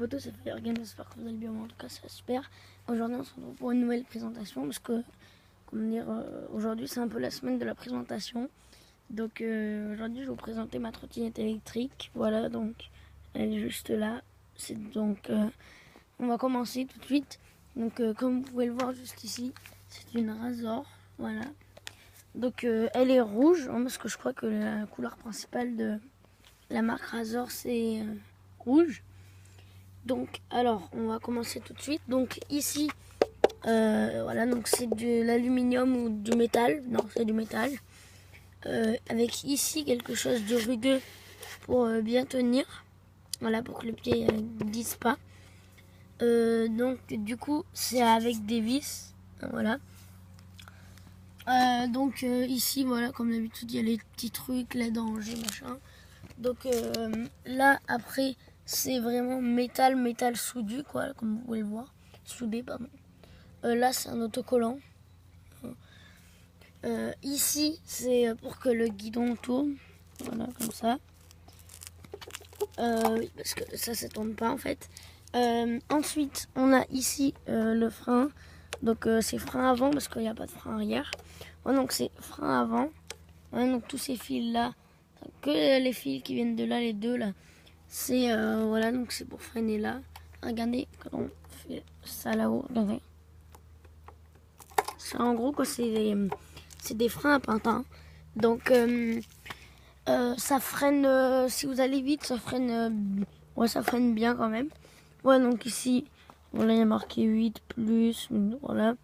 potos, ça fait Organ, j'espère que vous allez bien, en tout cas ça va super. Aujourd'hui on se retrouve pour une nouvelle présentation parce que, comment dire, aujourd'hui c'est un peu la semaine de la présentation. Donc aujourd'hui je vais vous présenter ma trottinette électrique, voilà, donc elle est juste là. Donc on va commencer tout de suite. Donc comme vous pouvez le voir juste ici, c'est une Razor, voilà. Donc elle est rouge, hein, parce que je crois que la couleur principale de la marque Razor c'est rouge. Donc alors on va commencer tout de suite. Donc ici voilà, donc c'est de l'aluminium ou du métal. Non, c'est du métal. Avec ici quelque chose de rugueux pour bien tenir. Voilà, pour que le pied ne glisse pas. Donc du coup c'est avec des vis. Voilà. Donc ici voilà, comme d'habitude il y a les petits trucs, les dangers, machin. Donc là après c'est vraiment métal soudé, quoi, comme vous pouvez le voir. Soudé, pardon. Là c'est un autocollant. Ici c'est pour que le guidon tourne. Voilà, comme ça. Oui, parce que ça tourne pas en fait. Ensuite on a ici le frein. Donc c'est frein avant parce qu'il n'y a pas de frein arrière. Ouais, donc c'est frein avant. Ouais, donc tous ces fils là, que les fils qui viennent de là, les deux là, c'est voilà, donc c'est pour freiner là. Regardez quand on fait ça là-haut, regardez. Ça, en gros que c'est des freins à pintin. Donc ça freine, si vous allez vite, ça freine, ouais, ça freine bien quand même. Ouais, donc ici, voilà, il y a marqué 8 plus, voilà.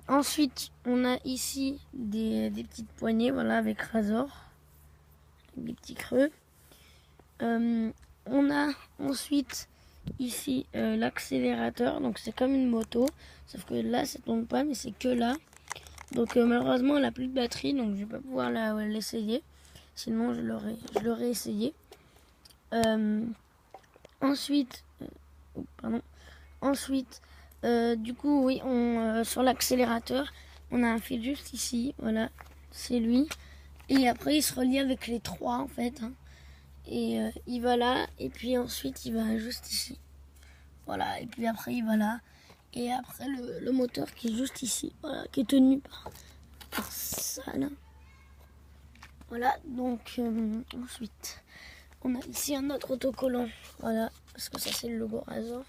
Ensuite, on a ici des petites poignées, voilà, avec Razor, des petits creux. On a ensuite ici l'accélérateur, donc c'est comme une moto, sauf que là ça tombe pas, mais c'est que là. Donc malheureusement elle n'a plus de batterie, donc je vais pas pouvoir l'essayer. Sinon je l'aurais essayé. Ensuite, du coup oui, sur l'accélérateur, on a un fil juste ici, voilà, c'est lui. Et après il se relie avec les trois en fait. Hein. Et il va là, et puis ensuite il va juste ici. Voilà, et puis après il va là. Et après le moteur qui est juste ici, voilà, qui est tenu par ça là. Voilà, donc ensuite on a ici un autre autocollant, voilà, parce que ça c'est le logo Razor.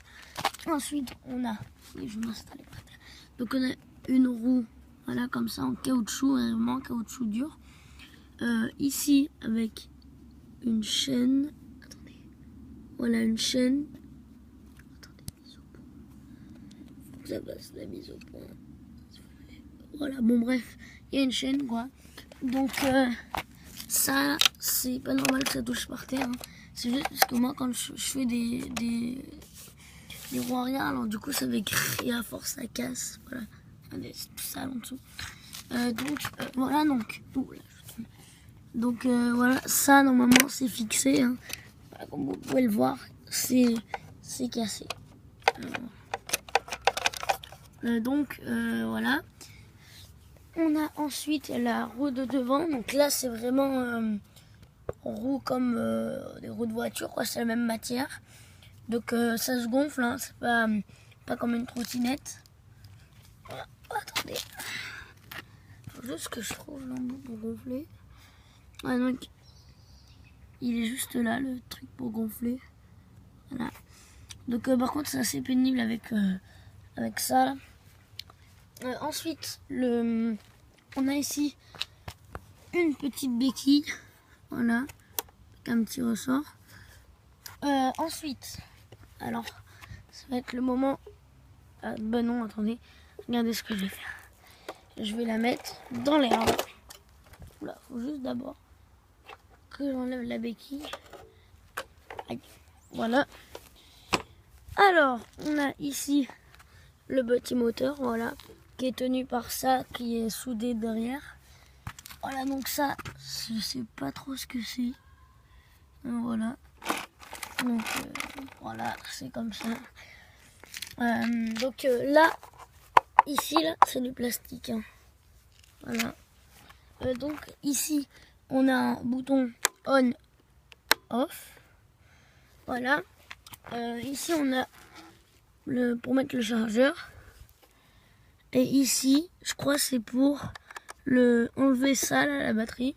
Ensuite on a, et je vais m'installer par terre. Donc on a une roue, voilà, comme ça en caoutchouc, vraiment en caoutchouc dur. Ici avec une chaîne, attendez, voilà une chaîne. Attendez, mise au point. Faut que ça passe la mise au point. Voilà, bon bref, il y a une chaîne quoi. Donc ça, c'est pas normal que ça touche par terre. Hein. C'est juste parce que moi quand je fais des roues arrière, alors du coup ça fait crier à force, ça casse. Voilà, c'est tout ça en dessous. Donc voilà, donc. Donc voilà, ça normalement c'est fixé. Hein. Voilà, comme vous pouvez le voir, c'est cassé. Donc voilà. On a ensuite la roue de devant. Donc là c'est vraiment roue comme des roues de voiture, quoi. C'est la même matière. Donc ça se gonfle, hein. C'est pas comme une trottinette. Voilà. Oh, attendez. Faut juste que je trouve l'embout pour gonfler. Ouais, donc il est juste là le truc pour gonfler. Voilà. Donc par contre c'est assez pénible avec ça là. Ensuite on a ici une petite béquille, voilà, avec un petit ressort. Ensuite, alors ça va être le moment. Ben non, attendez, regardez ce que je vais faire. Je vais la mettre dans l'herbe. Oula, faut juste d'abord que j'enlève la béquille. Aïe. Voilà. Alors, on a ici le petit moteur, voilà, qui est tenu par ça, qui est soudé derrière. Voilà, donc ça, je sais pas trop ce que c'est. Voilà. Donc, voilà, c'est comme ça. Donc là, ici, là, c'est du plastique. Hein. Voilà. Donc ici, on a un bouton on, off. Voilà. ici on a pour mettre le chargeur. Et ici, je crois c'est pour enlever ça, là, la batterie.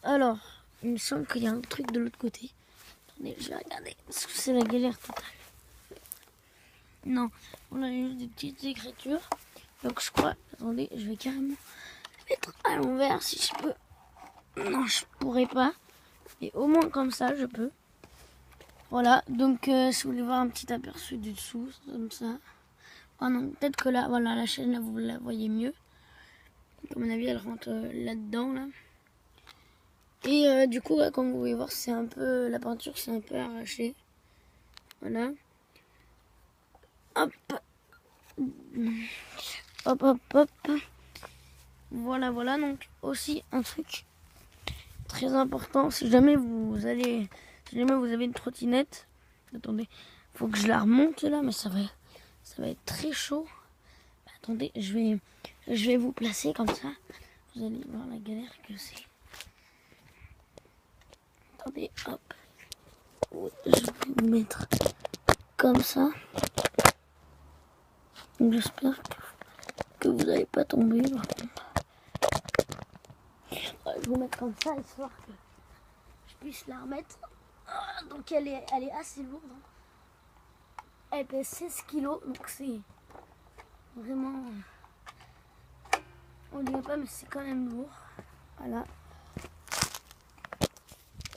Alors, il me semble qu'il y a un truc de l'autre côté. Attendez, je vais regarder, parce que c'est la galère totale. Non, on a juste des petites écritures. Donc je crois, attendez, je vais carrément mettre à l'envers si je peux. Non, je pourrais pas. Et au moins comme ça, je peux. Voilà, donc si vous voulez voir un petit aperçu du dessous, comme ça. Ah non, peut-être que là, voilà, la chaîne, là, vous la voyez mieux. À mon avis, elle rentre là-dedans, là. Et du coup, comme vous pouvez voir, c'est un peu, la peinture, c'est un peu arraché. Voilà. Hop. Hop, hop, hop. Voilà, voilà. Donc, aussi, un truc très important, si jamais vous avez une trottinette, attendez, faut que je la remonte là, mais ça va être très chaud. Attendez, je vais vous placer comme ça. Vous allez voir la galère que c'est. Attendez, hop. Je vais vous mettre comme ça. J'espère que vous n'allez pas tomber. Je vais vous mettre comme ça, histoire que je puisse la remettre. Donc elle est assez lourde. Elle pèse 16 kilos, donc c'est vraiment... On dirait pas, mais c'est quand même lourd. Voilà.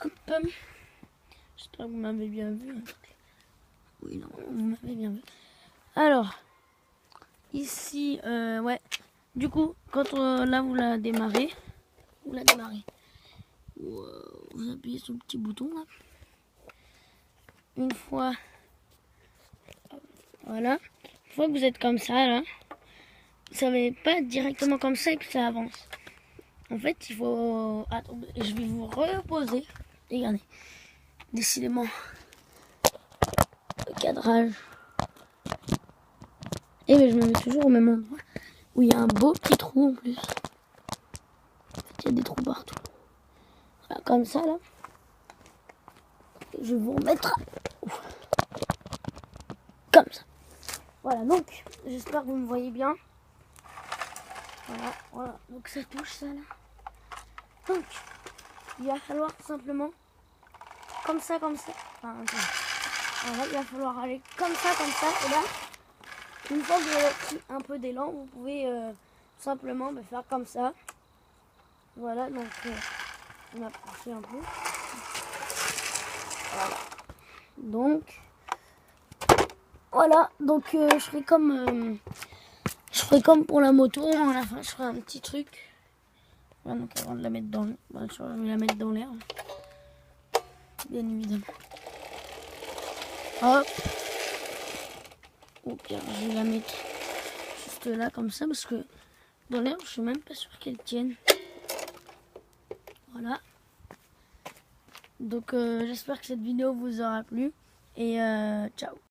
Hop. J'espère que vous m'avez bien vu. Oui, non, vous m'avez bien vu. Alors, ici, ouais. Du coup, quand là vous la démarrez, vous appuyez sur le petit bouton là. Une fois, voilà. Une fois que vous êtes comme ça là, ça va pas directement comme ça et que ça avance. En fait, il faut... Attendez, je vais vous reposer. Regardez. Décidément, le cadrage. Et ben, je me mets toujours au même endroit où il y a un beau petit trou en plus. En fait, il y a des trous partout. Voilà, comme ça là. Je vais vous remettre comme ça. Voilà, donc j'espère que vous me voyez bien. Voilà, donc ça touche ça là. Donc il va falloir simplement comme ça. Enfin, voilà, il va falloir aller comme ça. Et là, une fois que vous avez pris un peu d'élan, vous pouvez simplement faire comme ça. Voilà, donc on a poussé un peu. Voilà. Donc voilà, donc je ferai comme pour la moto. À la fin, je ferai un petit truc. Voilà, donc avant de la mettre dans, je vais la mettre dans l'air, bien évidemment. Hop. Au pire, je vais la mettre juste là comme ça parce que dans l'air, je suis même pas sûre qu'elle tienne. Voilà. Donc j'espère que cette vidéo vous aura plu et ciao.